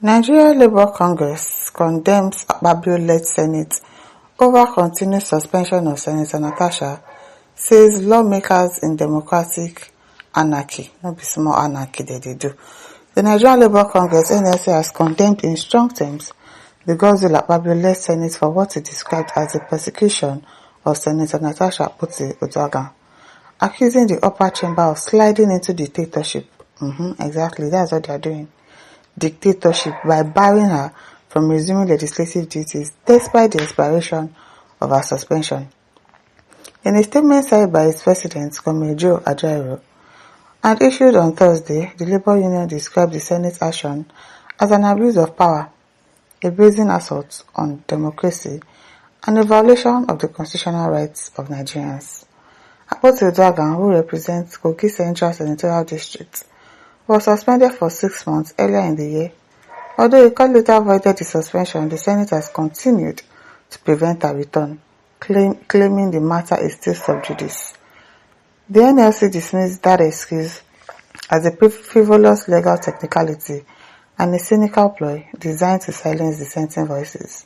Nigerian Labour Congress condemns Akpabio-led Senate over continued suspension of Senator Natasha, says lawmakers in democratic anarchy. No be small anarchy they do. The Nigerian Labour Congress (NLC) has condemned in strong terms the Godswill Akpabio-led Senate for what it described as the persecution of Senator Natasha Odoagan, accusing the upper chamber of sliding into dictatorship. Exactly, that's what they are doing. Dictatorship by barring her from resuming legislative duties despite the expiration of her suspension. In a statement signed by its president, Comrade Joe Ajaero, and issued on Thursday, the Labour Union described the Senate's action as an abuse of power, a brazen assault on democracy, and a violation of the constitutional rights of Nigerians. Odoagan, who represents Kogi Central Senatorial District, was suspended for 6 months earlier in the year. Although a court later voided the suspension, the Senate has continued to prevent her return, claiming the matter is still sub judice. The NLC dismissed that excuse as a frivolous legal technicality and a cynical ploy designed to silence dissenting voices.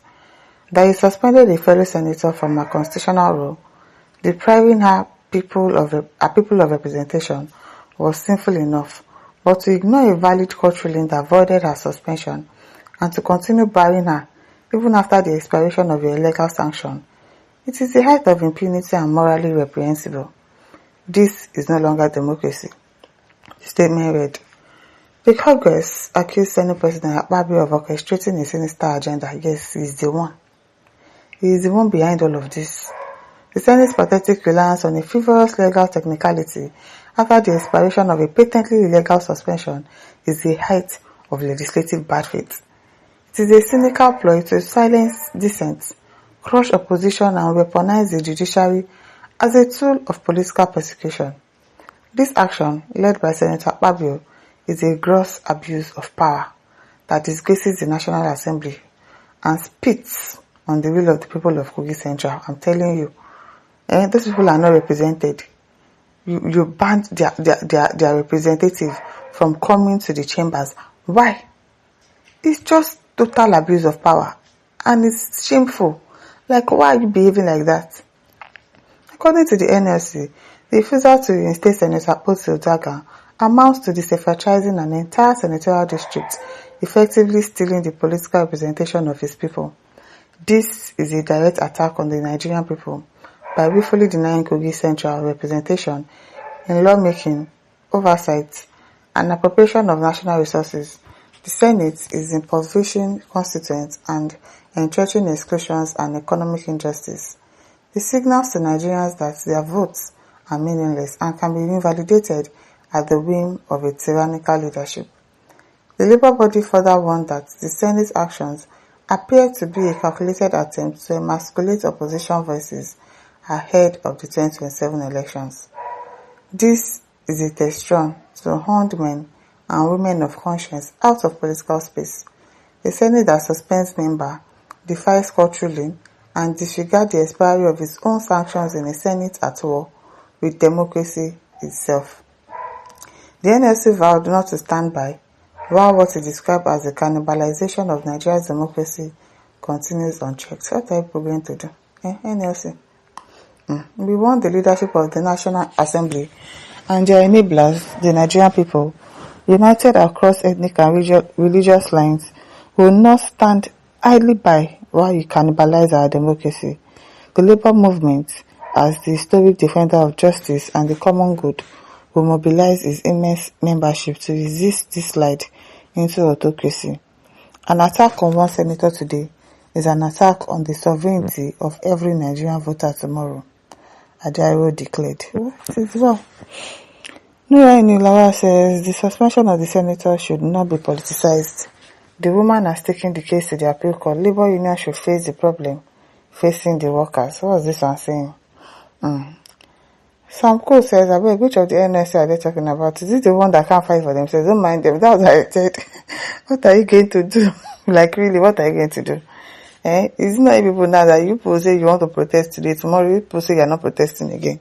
That he suspended a fellow senator from her constitutional role, depriving her people of representation, was sinful enough, but to ignore a valid court ruling that voided her suspension and to continue barring her even after the expiration of a legal sanction, it is the height of impunity and morally reprehensible. This is no longer democracy. The statement read, the Congress accused Senate President Akpabio of orchestrating a sinister agenda. Yes, he is the one. He is the one behind all of this. The Senate's pathetic reliance on a frivolous legal technicality after the expiration of a patently illegal suspension is the height of legislative bad faith. It is a cynical ploy to silence dissent, crush opposition, and weaponize the judiciary as a tool of political persecution. This action, led by Senator Akpabio, is a gross abuse of power that disgraces the National Assembly and spits on the will of the people of Kogi Central. I'm telling you, those people are not represented. You banned their representative from coming to the chambers. Why? It's just total abuse of power, and it's shameful. Like, why are you behaving like that? According to the NLC, the refusal to reinstate Senator Odoagan amounts to disenfranchising an entire senatorial district, effectively stealing the political representation of his people. This is a direct attack on the Nigerian people by willfully denying Kogi Central representation in lawmaking, oversight, and appropriation of national resources. The Senate is impoverishing constituents and entrenching exclusions and economic injustice. It signals to Nigerians that their votes are meaningless and can be invalidated at the whim of a tyrannical leadership. The Labour body further warned that the Senate's actions appear to be a calculated attempt to emasculate opposition voices ahead of the 2027 elections. This is a test run to hound men and women of conscience out of political space. A Senate that suspends member, defies court ruling, and disregards the expiry of its own sanctions in a Senate at war with democracy itself. The NLC vowed not to stand by while what it described as the cannibalization of Nigeria's democracy continues unchecked. What are people going to do? NLC. We want the leadership of the National Assembly and their enablers, the Nigerian people, united across ethnic and religious lines, will not stand idly by while you cannibalize our democracy. The Labour movement, as the historic defender of justice and the common good, will mobilize its immense membership to resist this slide into autocracy. An attack on one senator today is an attack on the sovereignty of every Nigerian voter tomorrow, Ajaero declared. It is well. Nuraini Lawal says the suspension of the senator should not be politicized. The woman has taken the case to the appeal court. Labour Union should face the problem facing the workers. What is this one saying? Sam Cole says, which of the NSC are they talking about? Is it the one that can't fight for themselves? Don't mind them. That's what I said. What are you going to do? Like, really, what are you going to do? It's not people now that you people say you want to protest today, tomorrow you people say you're not protesting again.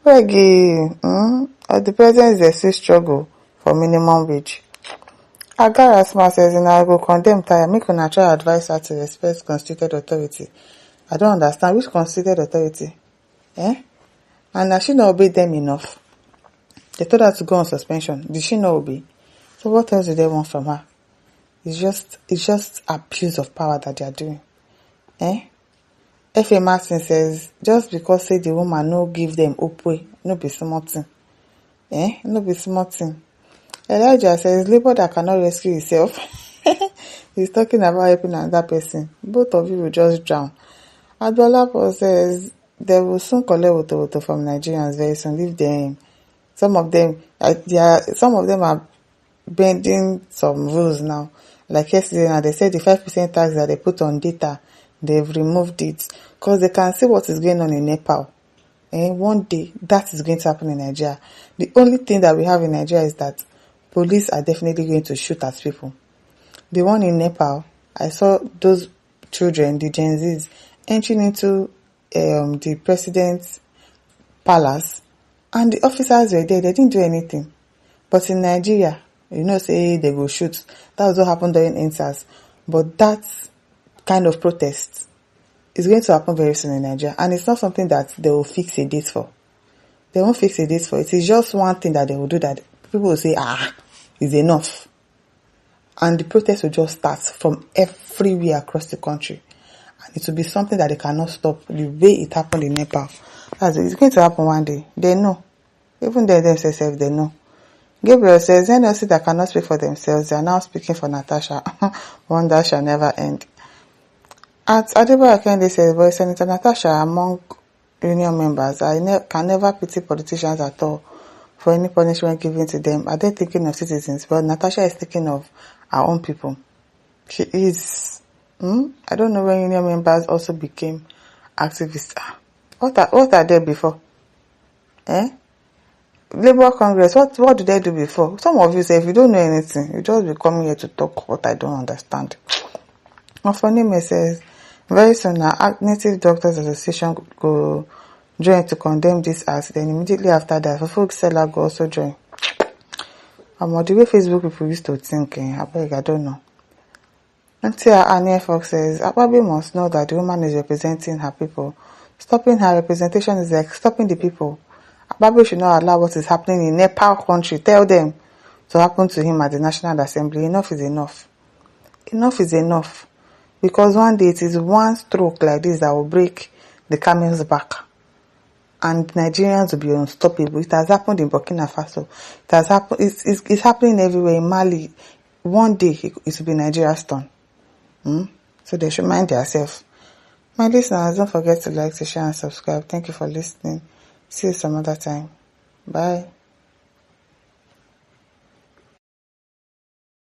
The president is a still struggle for minimum wage. Agarasma says, I go condemn Taya. Make una try advise her to respect constituted authority. I don't understand. Which constituted authority? Eh? And has she not obeyed them enough? They told her to go on suspension. Did she not obey? So what else do they want from her? It's just abuse of power that they are doing. Eh? F.A. Martin says, just because say the woman no give them opwe, no be small thing. No be small thing. Elijah says, labor that cannot rescue itself. He's talking about helping another person. Both of you will just drown. Adolapo says, they will soon collect woto from Nigerians very soon. Leave them. Some of them are bending some rules now. Like yesterday now, they said the 5% tax that they put on data, they've removed it. Because they can see what is going on in Nepal. One day, that is going to happen in Nigeria. The only thing that we have in Nigeria is that police are definitely going to shoot at people. The one in Nepal, I saw those children, the Gen Zs, entering into the president's palace, and the officers were there. They didn't do anything. But in Nigeria, say they go shoot. That was what happened during NSAS. But that kind of protest is going to happen very soon in Nigeria. And it's not something that they will fix a date for. They won't fix a date for. It is just one thing that they will do that people will say, is enough. And the protest will just start from everywhere across the country. And it will be something that they cannot stop the way it happened in Nepal. It's going to happen one day. They know. Even they themselves, they know. Gabriel says, NLC that cannot speak for themselves, they are now speaking for Natasha. Wonder shall never end. At Adebola Kende says, but Senator Natasha among union members, can never pity politicians at all for any punishment given to them. Are they thinking of citizens? Well, Natasha is thinking of our own people. She is. I don't know when union members also became activists. What are they before? Labour Congress, what did they do before? Some of you say, if you don't know anything, you just be coming here to talk what I don't understand. Ofonime says, very soon now, Native Doctors Association go join to condemn this act. Then immediately after that, folk seller go also join. The way Facebook people used to think, I don't know. Until Ania Fox says, Ababi must know that the woman is representing her people. Stopping her representation is like stopping the people. Ababi should not allow what is happening in Nepal country. Tell them to happen to him at the National Assembly. Enough is enough. Enough is enough. Because one day it is one stroke like this that will break the camel's back. And Nigerians will be unstoppable. It has happened in Burkina Faso. It has happened. It's happening everywhere. In Mali, one day it will be Nigeria's turn. So they should mind themselves. My listeners, don't forget to like, to share, and subscribe. Thank you for listening. See you some other time. Bye.